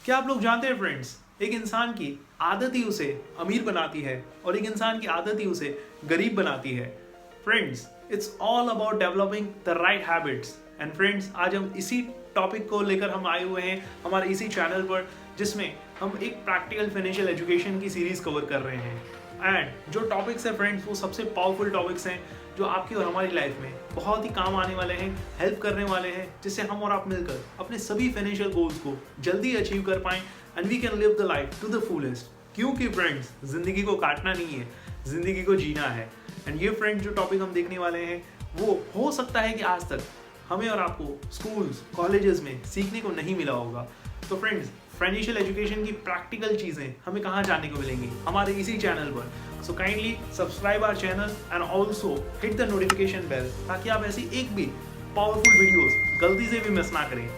क्या आप लोग जानते हैं फ्रेंड्स, एक इंसान की आदत ही उसे अमीर बनाती है और एक इंसान की आदत ही उसे गरीब बनाती है। Friends, it's all about developing the right habits. And friends, आज हम इसी टॉपिक को लेकर हम आए हुए हैं हमारे इसी चैनल पर, जिसमें हम एक प्रैक्टिकल फाइनेंशियल एजुकेशन की सीरीज कवर कर रहे हैं। एंड जो टॉपिक्स हैं फ्रेंड्स, वो सबसे पावरफुल टॉपिक्स हैं जो आपकी और हमारी लाइफ में बहुत ही काम आने वाले हैं, हेल्प करने वाले हैं, जिससे हम और आप मिलकर अपने सभी फाइनेंशियल गोल्स को जल्दी अचीव कर पाएं and we can live the life to the fullest. क्योंकि फ्रेंड्स, जिंदगी को काटना नहीं है, जिंदगी को जीना है। एंड ये फ्रेंड्स, जो टॉपिक हम देखने वाले हैं वो हो सकता है कि आज तक हमें और आपको स्कूल्स कॉलेजेस में सीखने को नहीं मिला होगा। तो फ्रेंड्स, फाइनेंशियल एजुकेशन की प्रैक्टिकल चीज़ें हमें कहाँ जानने को मिलेंगी? हमारे इसी चैनल पर। So kindly subscribe our channel and also hit the notification bell, ताकि आप ऐसी एक भी पावरफुल वीडियोस गलती से भी मिस ना करें।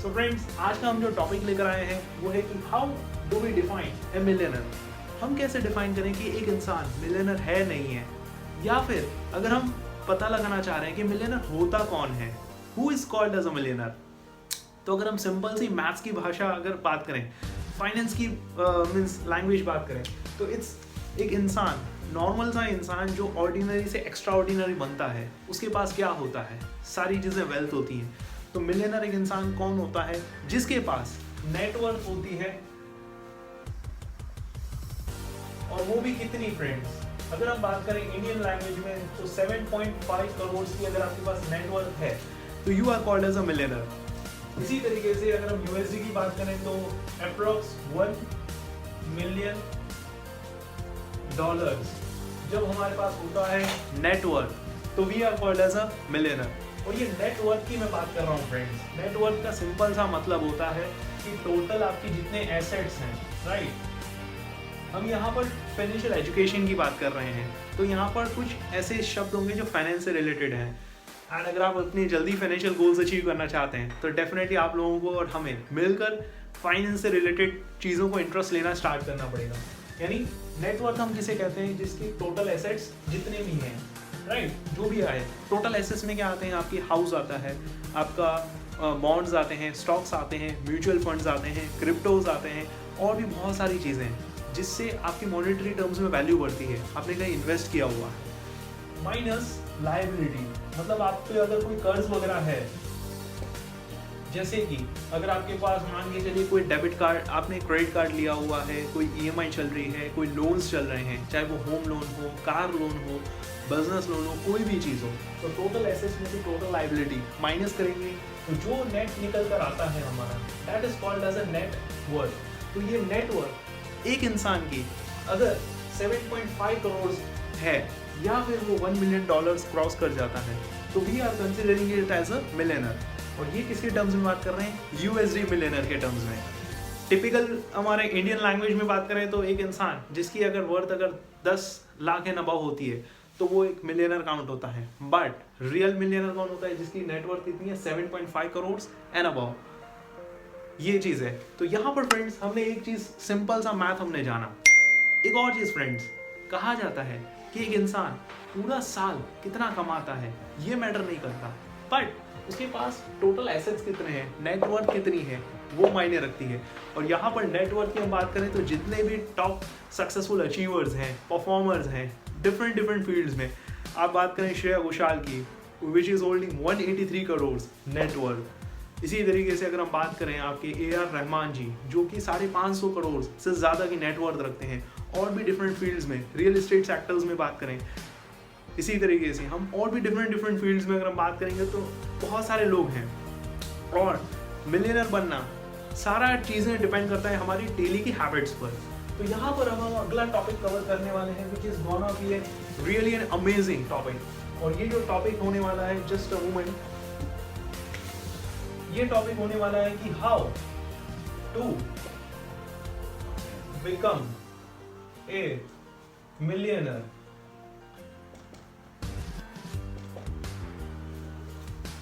सो फ्रेंड्स, आज का हम जो टॉपिक लेकर आए हैं वो है कि how do we define a millionaire. हम कैसे डिफाइन करें कि एक इंसान मिलियनर है नहीं है, या फिर अगर हम पता लगाना चाह रहे हैं कि मिलियनर होता कौन है, who is called as a millionaire. तो अगर हम सिंपल सी मैथ्स की भाषा अगर बात करें, फाइनेंस की मीन्स लैंग्वेज बात करें, तो इट्स एक इंसान, नॉर्मल सा इंसान जो ऑर्डिनरी से एक्स्ट्रा ऑर्डिनरी बनता है, उसके पास क्या होता है? सारी चीज़ें वेल्थ होती हैं। तो मिलियनर एक इंसान कौन होता है? जिसके पास नेटवर्थ होती है, और वो भी कितनी फ्रेंड्स, अगर हम बात करें इंडियन लैंग्वेज में तो 7.5 करोड़ की अगर आपके पास नेटवर्थ है तो you are called as a millionaire. इसी तरीके से अगर हम यूएसडी की बात करें तो अप्रोक्स $1 मिलियन जब हमारे पास होता है नेटवर्थ, तो we are called as a millionaire. और ये नेटवर्थ की मैं बात कर रहा हूँ फ्रेंड्स। नेटवर्थ का सिंपल सा मतलब होता है कि टोटल आपकी जितने एसेट्स हैं, राइट। हम यहाँ पर फाइनेंशियल एजुकेशन की बात कर रहे हैं, तो यहाँ पर कुछ ऐसे शब्द होंगे जो फाइनेंस से रिलेटेड हैं। एंड अगर आप अपनी जल्दी फाइनेंशियल गोल्स अचीव करना चाहते हैं तो डेफिनेटली आप लोगों को और हमें मिलकर फाइनेंस से रिलेटेड चीज़ों को इंटरेस्ट लेना स्टार्ट करना पड़ेगा। यानी नेटवर्थ हम किसे कहते हैं? जिसकी टोटल एसेट्स जितने भी हैं, राइट, जो भी आए। टोटल एसेट्स में क्या आते हैं? आपकी हाउस आता है, आपका बॉन्ड्स आते हैं, स्टॉक्स आते हैं, म्यूचुअल फंड्स आते हैं, क्रिप्टोज आते हैं, और भी बहुत सारी चीज़ें हैं जिससे आपकी मॉनेटरी टर्म्स में वैल्यू बढ़ती है, आपने कहीं इन्वेस्ट किया हुआ है। माइनस लायबिलिटी, मतलब आप पे अगर कोई कर्ज वगैरह है, जैसे कि अगर आपके पास मान के चलिए कोई डेबिट कार्ड, आपने क्रेडिट कार्ड लिया हुआ है, कोई ईएमआई चल रही है, कोई लोन्स चल रहे हैं, चाहे वो होम लोन हो, कार लोन हो, बिजनेस लोन हो, कोई भी चीज़ हो, तो टोटल एसेट्स में से टोटल लायबिलिटी माइनस करेंगे तो जो नेट निकल कर आता है हमारा, that is called as a net worth. तो ये नेट वर्थ एक इंसान की अगर 7.5 करोड़ है या फिर वो $1 मिलियन क्रॉस कर जाता है, तो we are considering it as a millionaire. और ये किसके टर्म्स में बात कर रहे हैं? यूएसडी मिलियनर के टर्म्स में। टिपिकल हमारे इंडियन लैंग्वेज में बात करें तो एक इंसान जिसकी अगर वर्थ अगर 10 लाख एंड अबव होती है तो वो एक मिलियनर काउंट होता है। बट रियल मिलियनर कौन होता है? जिसकी नेटवर्थ कितनी है? 7.5 करोड़ एंड अबव। ये चीज़ है। तो यहाँ पर फ्रेंड्स, हमने एक चीज़, सिंपल सा मैथ हमने जाना। एक और चीज़ फ्रेंड्स, कहा जाता है कि एक इंसान पूरा साल कितना कमाता है ये मैटर नहीं करता, बट उसके पास टोटल एसेट्स कितने हैं, नेटवर्थ कितनी है, वो मायने रखती है। और यहाँ पर नेटवर्थ की हम बात करें तो जितने भी टॉप सक्सेसफुल अचीवर्स हैं, परफॉर्मर्स हैं, डिफरेंट फील्ड्स में, आप बात करें श्रेया घोषाल की, which is holding 183 crore net worth. इसी तरीके से अगर हम बात करें आपके AR रहमान जी, जो कि 550 करोड़ से ज़्यादा की नेटवर्थ रखते हैं, और भी डिफरेंट फील्ड्स में, रियल एस्टेट सेक्टर्स में बात करें, इसी तरीके से हम और भी डिफरेंट फील्ड्स में अगर हम बात करेंगे तो बहुत सारे लोग हैं। और मिलियनर बनना सारा चीज़ें डिपेंड करता है हमारी डेली की हैबिट्स पर। तो यहाँ पर हम अगला टॉपिक कवर करने वाले हैं, which is gonna be a really an amazing topic. और ये जो टॉपिक होने वाला है, जस्ट अ मोमेंट, ये टॉपिक होने वाला है कि how to become a millionaire.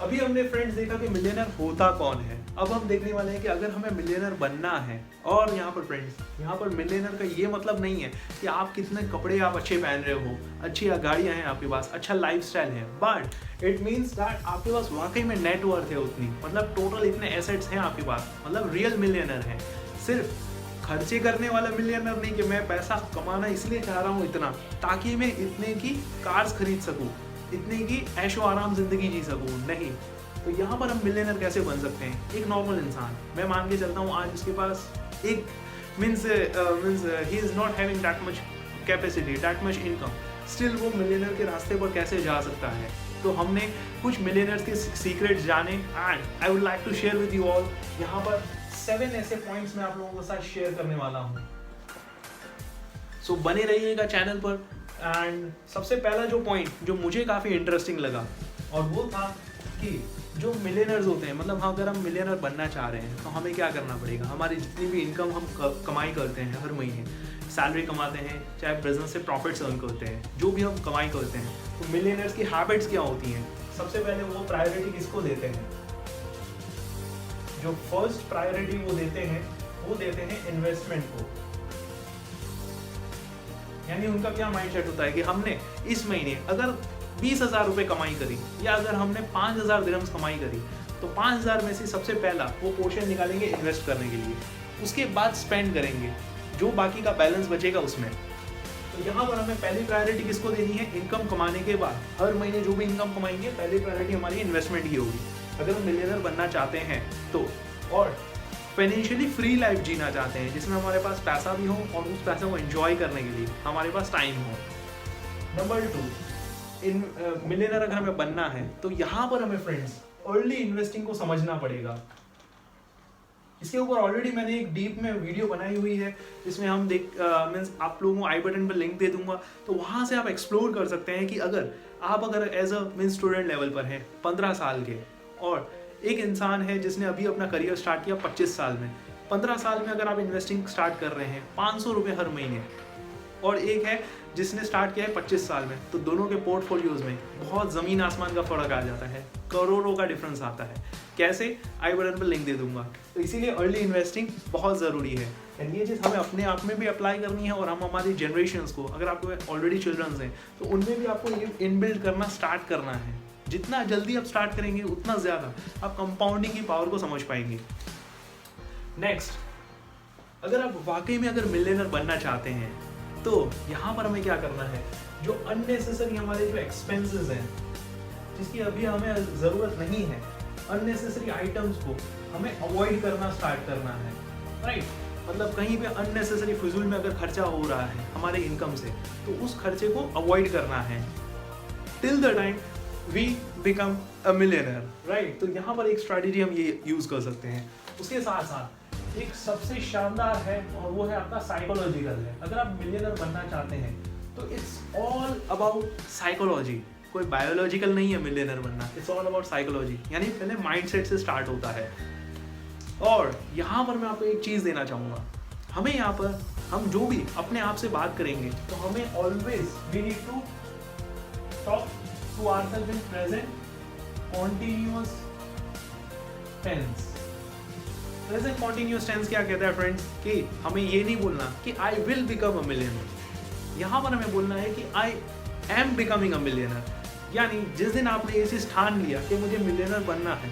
अभी हमने फ्रेंड्स देखा कि मिलियनर होता कौन है। अब हम देखने वाले हैं कि अगर हमें मिलियनर बनना है, और यहाँ पर फ्रेंड्स, यहाँ पर मिलियनर का ये मतलब नहीं है कि आप कितने कपड़े आप अच्छे पहन रहे हो, अच्छी गाड़ियाँ हैं आपके पास, अच्छा लाइफस्टाइल है, बट इट मीन्स दैट आपके पास वाकई में नेटवर्थ है उतनी, मतलब टोटल इतने एसेट्स हैं आपके पास, मतलब रियल मिलियनर है। सिर्फ खर्चे करने वाला मिलियनर नहीं कि मैं पैसा कमाना इसलिए चाह रहा हूँ इतना ताकि मैं इतने की कार्स खरीद सकूँ, इतने की ऐशो आराम जिंदगी जी सकूँ, नहीं। तो यहाँ पर हम मिलियनर कैसे बन सकते हैं? एक नॉर्मल इंसान, मैं मान के चलता हूँ आज उसके पास एक means he is not having that much capacity, that much income, still वो मिलियनर के रास्ते पर कैसे जा सकता है। तो हमने कुछ मिलियनर्स के सीक्रेट्स जाने and I would like to share with you all. यहाँ पर 7 ऐसे पॉइंट्स मैं आप लोगों के साथ शेयर करने वाला हूँ, सो बने रहिएगा चैनल पर। एंड सबसे पहला जो पॉइंट जो मुझे काफ़ी इंटरेस्टिंग लगा और वो था कि जो मिलियनर्स होते हैं, मतलब अगर हम मिलियनर बनना चाह रहे हैं तो हमें क्या करना पड़ेगा। हमारी जितनी भी इनकम हम कमाई करते हैं, हर महीने सैलरी कमाते हैं, चाहे बिजनेस से प्रॉफिट्स अर्न करते हैं, जो भी हम कमाई करते हैं, तो मिलियनर्स की हैबिट्स क्या होती हैं? सबसे पहले वो प्रायोरिटी किसको देते हैं? जो फर्स्ट प्रायोरिटी वो देते हैं इन्वेस्टमेंट को। यानी उनका क्या माइंडसेट होता है कि हमने इस महीने अगर 20,000 रुपए कमाई करी या अगर हमने 5,000 दिरहम्स कमाई करी तो 5,000 में से सबसे पहला वो पोर्शन निकालेंगे इन्वेस्ट करने के लिए, उसके बाद स्पेंड करेंगे जो बाकी का बैलेंस बचेगा उसमें। तो यहाँ पर हमें पहली प्रायोरिटी किसको देनी है? इनकम कमाने के बाद हर महीने जो भी इनकम कमाएंगे पहली प्रायोरिटी हमारी इन्वेस्टमेंट की होगी। अगर हम मिलियनर बनना चाहते हैं तो, और फाइनेंशियली फ्री लाइफ जीना चाहते हैं जिसमें हमारे पास पैसा भी हो और उस पैसे को एंजॉय करने के लिए हमारे पास टाइम हो। नंबर 2, इन मिलियनर अगर हमें बनना है तो यहाँ पर हमें फ्रेंड्स अर्ली इन्वेस्टिंग को समझना पड़ेगा। इसके ऊपर ऑलरेडी मैंने एक डीप में वीडियो बनाई हुई है जिसमें हम मीन्स आप लोगों को आई बटन पर लिंक दे दूंगा, तो वहाँ से आप एक्सप्लोर कर सकते हैं कि अगर as a means student level पर हैं 15 साल के, और एक इंसान है जिसने अभी अपना करियर स्टार्ट किया 25 साल में, 15 साल में अगर आप इन्वेस्टिंग स्टार्ट कर रहे हैं 500 रुपये हर महीने, और एक है जिसने स्टार्ट किया है 25 साल में, तो दोनों के पोर्टफोलियोज में बहुत ज़मीन आसमान का फ़र्क आ जाता है, करोड़ों का डिफरेंस आता है। कैसे? आई बटन पर लिंक दे दूंगा। तो इसीलिए अर्ली इन्वेस्टिंग बहुत ज़रूरी है एंड ये चीज़ हमें अपने आप में भी अप्लाई करनी है, और हम हमारी जनरेशंस को, अगर आपको ऑलरेडी चिल्ड्रंस हैं तो उनमें भी आपको ये इनबिल्ड करना स्टार्ट करना है। जितना जल्दी आप स्टार्ट करेंगे उतना ज़्यादा आप कंपाउंडिंग की पावर को समझ पाएंगे। नेक्स्ट, अगर आप वाकई में अगर मिलियनर बनना चाहते हैं तो यहाँ पर हमें क्या करना है? जो अननेसेसरी हमारे जो एक्सपेंसेस हैं जिसकी अभी हमें ज़रूरत नहीं है, अननेसेसरी आइटम्स को हमें अवॉइड करना स्टार्ट करना है, राइट? मतलब कहीं पे अननेसेसरी फिजूल में अगर खर्चा हो रहा है हमारे इनकम से तो उस खर्चे को अवॉइड करना है till the time we become a millionaire, right? तो यहाँ पर एक स्ट्रैटेजी हम ये यूज़ कर सकते हैं। उसके साथ साथ एक सबसे शानदार है और वो है आपका साइकोलॉजिकल है। अगर आप मिलियनर बनना चाहते हैं तो इट्स ऑल अबाउट साइकोलॉजी, कोई बायोलॉजिकल नहीं है मिलियनर बनना, इट्स ऑल अबाउट साइकोलॉजी। यानी पहले माइंडसेट से स्टार्ट होता है। और यहाँ पर मैं आपको एक चीज़ देना चाहूँगा, हमें यहाँ पर हम जो भी अपने आप से बात करेंगे तो हमें always we need to talk to ourselves in present continuous tense. Present continuous tense क्या कहता है फ्रेंड्स? कि हमें ये नहीं बोलना कि I will become a millionaire, यहाँ पर हमें बोलना है कि I am becoming a millionaire. यानी जिस दिन आपने ये चीज़ ठान लिया कि मुझे मिलियनर बनना है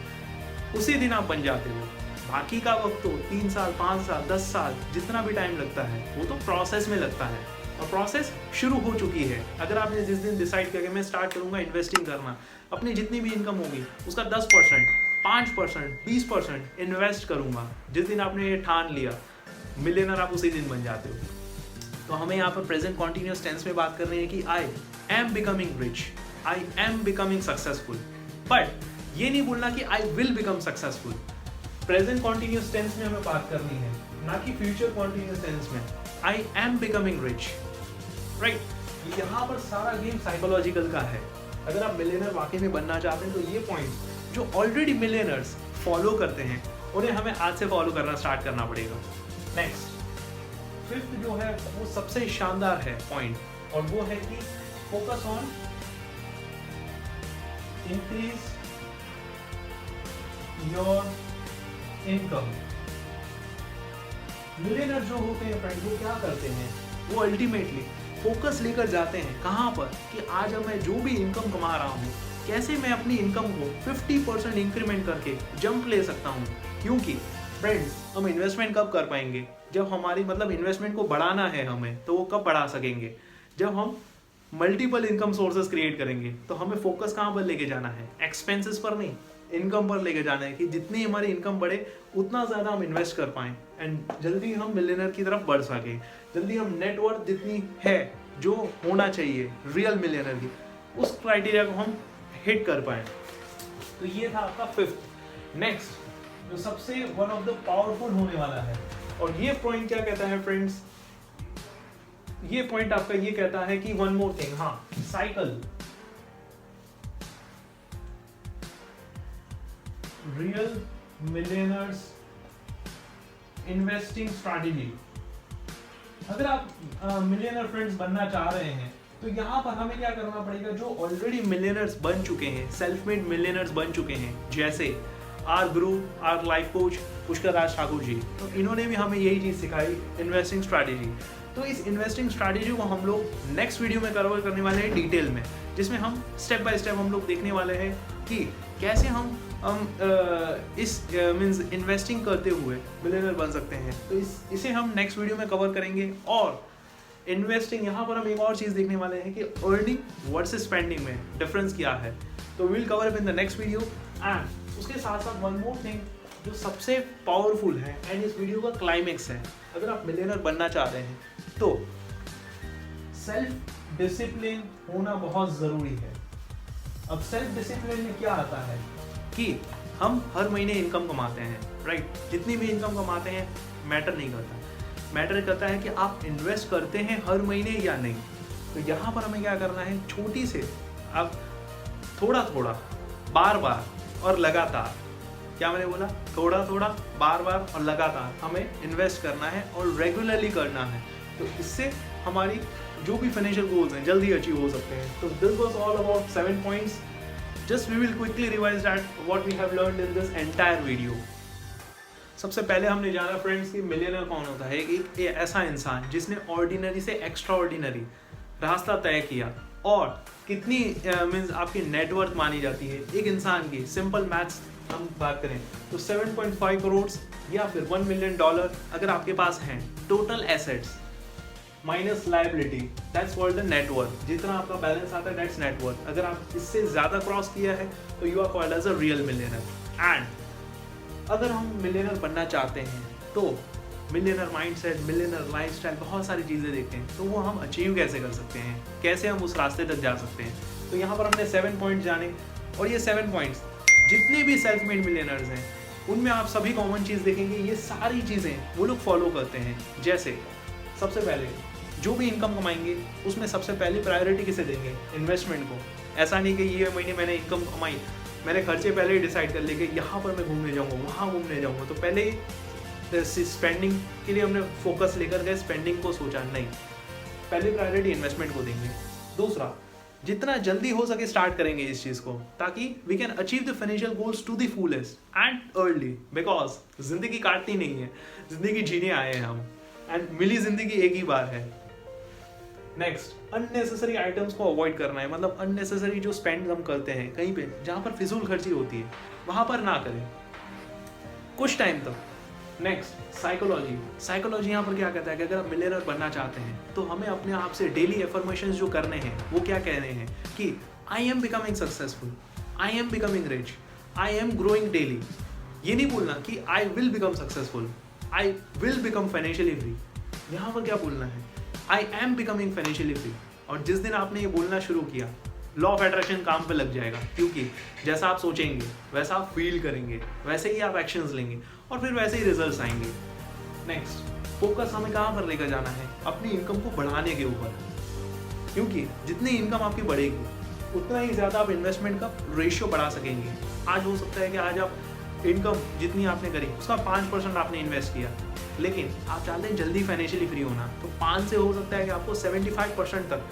उसी दिन आप बन जाते हो। बाकी का वक्त तो 3 साल 5 साल 10 साल जितना भी टाइम लगता है वो तो प्रोसेस में लगता है, और प्रोसेस शुरू हो चुकी है। अगर आपने जिस दिन डिसाइड किया कि मैं स्टार्ट करूँगा इन्वेस्टिंग करना, अपनी जितनी भी इनकम होगी उसका 10%, 5%, 20% इन्वेस्ट करूँगा, जिस दिन आपने ये ठान लिया मिलियनर आप उसी दिन बन जाते हो। तो हमें यहाँ पर प्रेजेंट कॉन्टिन्यूअस टेंस में बात कर रहे हैं कि I am becoming rich, I am becoming successful, but ये नहीं बोलना कि I will become successful. Present continuous tense में हमें बात करनी है, ना कि फ्यूचर कॉन्टिन्यूअस टेंस में। आई एम बिकमिंग रिच, राइट? यहाँ पर सारा गेम साइकोलॉजिकल का है। अगर आप मिलियनर वाकई में बनना चाहते हैं तो ये पॉइंट जो ऑलरेडी मिलियनर्स फॉलो करते हैं उन्हें हमें आज से फॉलो करना स्टार्ट करना पड़ेगा। नेक्स्ट, फिफ्थ जो है वो सबसे शानदार है पॉइंट, और वो है कि focus on increase your income. Millionaire जो होते हैं फ्रेंड वो क्या करते हैं? वो अल्टीमेटली फोकस लेकर जाते हैं कहाँ पर? कि आज अब मैं जो भी इनकम कमा रहा हूँ कैसे मैं अपनी इनकम को 50% इंक्रीमेंट करके जंप ले सकता हूँ, क्योंकि फ्रेंड्स, हम इन्वेस्टमेंट कब कर पाएंगे? जब हमारी मतलब इन्वेस्टमेंट को बढ़ाना है हमें, तो वो कब बढ़ा सकेंगे? जब हम मल्टीपल इनकम सोर्सेस क्रिएट करेंगे। तो हमें फोकस कहाँ पर लेके जाना है? एक्सपेंसेस पर नहीं, इनकम पर लेके जाना है कि जितनी हमारी इनकम बढ़े उतना ज़्यादा हम इन्वेस्ट कर पाएँ एंड जल्दी हम मिलियनर की तरफ बढ़ सकें। जल्दी हम नेटवर्थ जितनी है जो होना चाहिए रियल मिलियनर की, उस क्राइटेरिया को हम हिट कर पाएँ। तो ये था आपका फिफ्थ। नेक्स्ट जो सबसे वन ऑफ द पावरफुल होने वाला है, और ये पॉइंट क्या कहता है फ्रेंड्स? ये पॉइंट आपका ये कहता है कि वन मोर थिंग, हाँ, cycle, real millionaires investing strategy. अगर आप मिलियनर फ्रेंड्स बनना चाह रहे हैं तो यहाँ पर हमें क्या करना पड़ेगा? जो ऑलरेडी मिलियनर्स बन चुके हैं, सेल्फ मेड मिलियनर्स बन चुके हैं, जैसे are Guru, our life coach Pushkar Raj Thakur ji, तो इन्होंने भी हमें यही चीज़ सिखाई, इन्वेस्टिंग स्ट्रैटेजी। तो इस इन्वेस्टिंग स्ट्रैटेजी को हम लोग नेक्स्ट वीडियो में कवर करने वाले हैं डिटेल में, जिसमें हम स्टेप बाय स्टेप हम लोग देखने वाले हैं कि कैसे हम इस मीन्स इन्वेस्टिंग करते हुए मिलियनर बन सकते हैं। तो इसे हम नेक्स्ट वीडियो में कवर करेंगे। और इन्वेस्टिंग यहाँ पर हम एक और चीज़ देखने वाले हैं कि अर्निंग वर्सेस स्पेंडिंग में डिफरेंस क्या है। तो will cover up in the next video. And उसके साथ साथ वन मोर थिंग जो सबसे पावरफुल है एंड इस वीडियो का क्लाइमेक्स है, अगर आप मिलियनर बनना चाह रहे हैं तो सेल्फ डिसिप्लिन होना बहुत ज़रूरी है। अब सेल्फ डिसिप्लिन में क्या आता है कि हम हर महीने इनकम कमाते हैं, राइट? जितनी भी इनकम कमाते हैं मैटर नहीं करता, मैटर करता है कि आप इन्वेस्ट करते हैं हर महीने या नहीं। तो यहाँ पर हमें क्या करना है? छोटी से अब थोड़ा थोड़ा, बार बार और लगातार, क्या मैंने बोला? थोड़ा थोड़ा, बार बार और लगातार हमें इन्वेस्ट करना है और रेगुलरली करना है। तो इससे हमारी जो भी फाइनेंशियल गोल्स हैं जल्दी अचीव हो सकते हैं। तो this was all about 7 points. Just we will quickly revise that what we have learned in this entire video. सबसे पहले हमने जाना फ्रेंड्स कि मिलियनर कौन होता है। एक ऐसा इंसान जिसने ऑर्डिनरी से एक्स्ट्रा ऑर्डिनरी रास्ता तय किया। और कितनी मीन्स आपकी नेटवर्थ मानी जाती है एक इंसान की? सिंपल मैथ्स हम बात करें तो 7.5 करोड़ या फिर $1 मिलियन अगर आपके पास हैं, total assets minus liability, that's called the net worth. जितना आपका बैलेंस आता है दैट्स नेटवर्थ। अगर आप इससे ज़्यादा क्रॉस किया है तो you are called as a real millionaire. And अगर हम मिलियनर बनना चाहते हैं तो मिलियनर माइंडसेट, मिलियनर लाइफस्टाइल, बहुत सारी चीज़ें देखते हैं। तो वो हम अचीव कैसे कर सकते हैं, कैसे हम उस रास्ते तक जा सकते हैं। तो यहाँ पर हमने 7 पॉइंट्स जाने, और ये 7 पॉइंट्स जितने भी सेल्फ मेड मिलियनर्स हैं उनमें आप सभी कॉमन चीज़ देखेंगे, ये सारी चीज़ें वो लोग फॉलो करते हैं। जैसे सबसे पहले जो भी इनकम कमाएंगे उसमें सबसे पहली प्रायोरिटी किसे देंगे? इन्वेस्टमेंट को। ऐसा नहीं कि ये महीने मैंने इनकम कमाई, मैंने खर्चे पहले ही डिसाइड कर लिए कि यहाँ पर मैं घूमने जाऊँगा, वहाँ घूमने जाऊँगा, तो पहले ही स्पेंडिंग के लिए हमने फोकस लेकर गए, स्पेंडिंग को सोचा नहीं, पहली प्रायोरिटी इन्वेस्टमेंट को देंगे। दूसरा, जितना जल्दी हो सके स्टार्ट करेंगे इस चीज़ को, ताकि we can achieve the financial goals to the fullest and early, because जिंदगी काटनी नहीं है, जिंदगी जीने आए हैं हम, एंड मिली जिंदगी एक ही बार है। नेक्स्ट, अननेसेसरी आइटम्स को अवॉइड करना है। मतलब अननेसेसरी जो स्पेंड हम करते हैं कहीं पे जहाँ पर फिजूल खर्ची होती है वहाँ पर ना करें कुछ टाइम तक। नेक्स्ट, साइकोलॉजी यहाँ पर क्या कहता है कि अगर आप मिलियनर बनना चाहते हैं तो हमें अपने आप से डेली एफर्मेशंस जो करने हैं वो क्या कह रहे हैं कि I am becoming successful, I am becoming rich, I am growing daily. ये नहीं बोलना कि I will become successful, I will become financially free. यहाँ पर क्या बोलना है? आई एम बिकमिंग फाइनेंशियली फ्री। और जिस दिन आपने ये बोलना शुरू किया, लॉ ऑफ अट्रैक्शन काम पे लग जाएगा, क्योंकि जैसा आप सोचेंगे वैसा आप फील करेंगे, वैसे ही आप एक्शंस लेंगे और फिर वैसे ही रिजल्ट्स आएंगे। नेक्स्ट, फोकस हमें कहाँ पर लेकर जाना है? अपनी इनकम को बढ़ाने के ऊपर, क्योंकि जितनी इनकम आपकी बढ़ेगी उतना ही ज़्यादा आप इन्वेस्टमेंट का रेशियो बढ़ा सकेंगे। आज हो सकता है कि आज आप इनकम जितनी आपने करी उसका 5% आपने इन्वेस्ट किया, लेकिन आप चाहते हैं जल्दी फाइनेंशियली फ्री होना, तो 5 से हो सकता है कि आपको 75% तक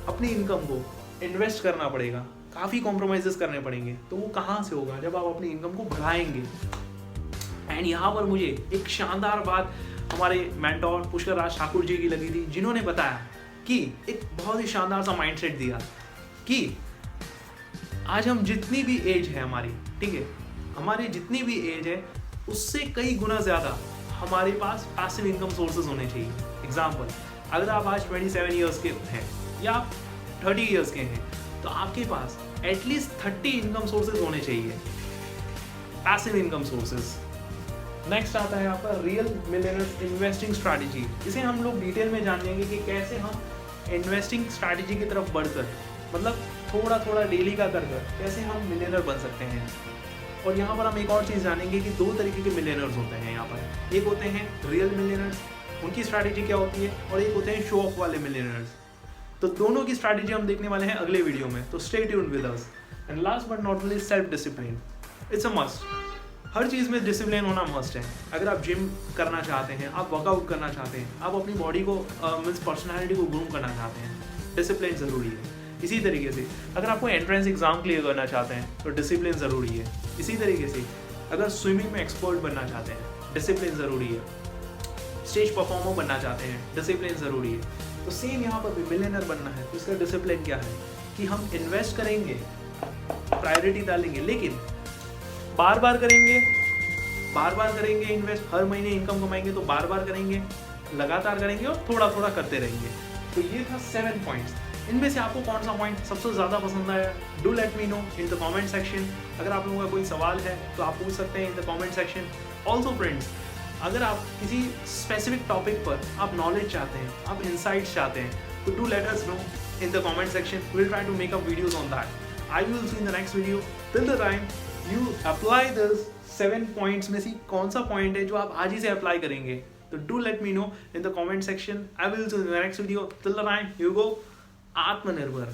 अपनी इनकम को इन्वेस्ट करना पड़ेगा, काफ़ी कॉम्प्रोमाइज़ेस करने पड़ेंगे। तो वो कहाँ से होगा? जब आप अपनी इनकम को बढ़ाएंगे। एंड यहाँ पर मुझे एक शानदार बात हमारे मेंटोर पुष्कर राज ठाकुर जी की लगी थी, जिन्होंने बताया कि एक बहुत ही शानदार सा माइंडसेट दिया कि आज हम जितनी भी एज है हमारी, ठीक है, हमारी जितनी भी एज है उससे कई गुना ज़्यादा हमारे पास पैसिव इनकम सोर्सेज होने चाहिए। एग्जाम्पल, अगर आप आज 27 ईयर्स के हैं या आप 30 ईयर्स के हैं, तो आपके पास एटलीस्ट 30 इनकम सोर्सेज होने चाहिए, पैसिव इनकम सोर्सेज। नेक्स्ट आता है आपका रियल मिलियनेयर इन्वेस्टिंग स्ट्रैटेजी। इसे हम लोग डिटेल में जानेंगे कि कैसे हम इन्वेस्टिंग स्ट्रैटेजी की तरफ बढ़कर, मतलब थोड़ा थोड़ा डेली का कर कैसे हम मिलियनेयर बन सकते हैं। और यहाँ पर हम एक और चीज़ जानेंगे कि 2 तरीके के मिलियनर्स होते हैं यहाँ पर। एक होते हैं रियल मिलियनर्स, उनकी स्ट्रैटेजी क्या होती है, और एक होते हैं शो ऑफ वाले मिलियनर्स। तो दोनों की स्ट्रैटेजी हम देखने वाले हैं अगले वीडियो में, तो stay tuned with us. And last but not least, self discipline. It's a must. हर चीज़ में डिसिप्लिन होना मस्ट है। अगर आप जिम करना चाहते हैं, आप वर्कआउट करना चाहते हैं, आप अपनी बॉडी को मीन्स पर्सनैलिटी को ग्रूम करना चाहते हैं, डिसिप्लिन ज़रूरी है। इसी तरीके से अगर आपको एंट्रेंस एग्जाम क्लियर करना चाहते हैं तो डिसिप्लिन ज़रूरी है। इसी तरीके से अगर स्विमिंग में एक्सपर्ट बनना चाहते हैं, डिसिप्लिन ज़रूरी है। स्टेज परफॉर्मर बनना चाहते हैं, डिसिप्लिन ज़रूरी है। तो सेम यहाँ पर भी मिलियनेयर बनना है तो इसका डिसिप्लिन क्या है कि हम इन्वेस्ट करेंगे, प्रायोरिटी डालेंगे, लेकिन बार बार करेंगे इन्वेस्ट। हर महीने इनकम कमाएंगे तो बार बार करेंगे, लगातार करेंगे और थोड़ा थोड़ा करते रहेंगे। तो ये था 7 पॉइंट्स। इनमें से आपको कौन सा पॉइंट सबसे ज़्यादा पसंद आया? Do let me know in the comment section. अगर आप लोगों का कोई सवाल है तो आप पूछ सकते हैं इन the comment section. Also friends, अगर आप किसी स्पेसिफिक टॉपिक पर आप नॉलेज चाहते हैं, आप इंसाइट्स चाहते हैं, तो do let us know in the comment section. Will try to make up videos on that. I will see in the next video. Till the time you apply this 7 points में से कौन सा point है जो आप आज ही से apply करेंगे, तो do let me know in the comment section. I will see in the next video. Till the time you go आत्मनिर्भर।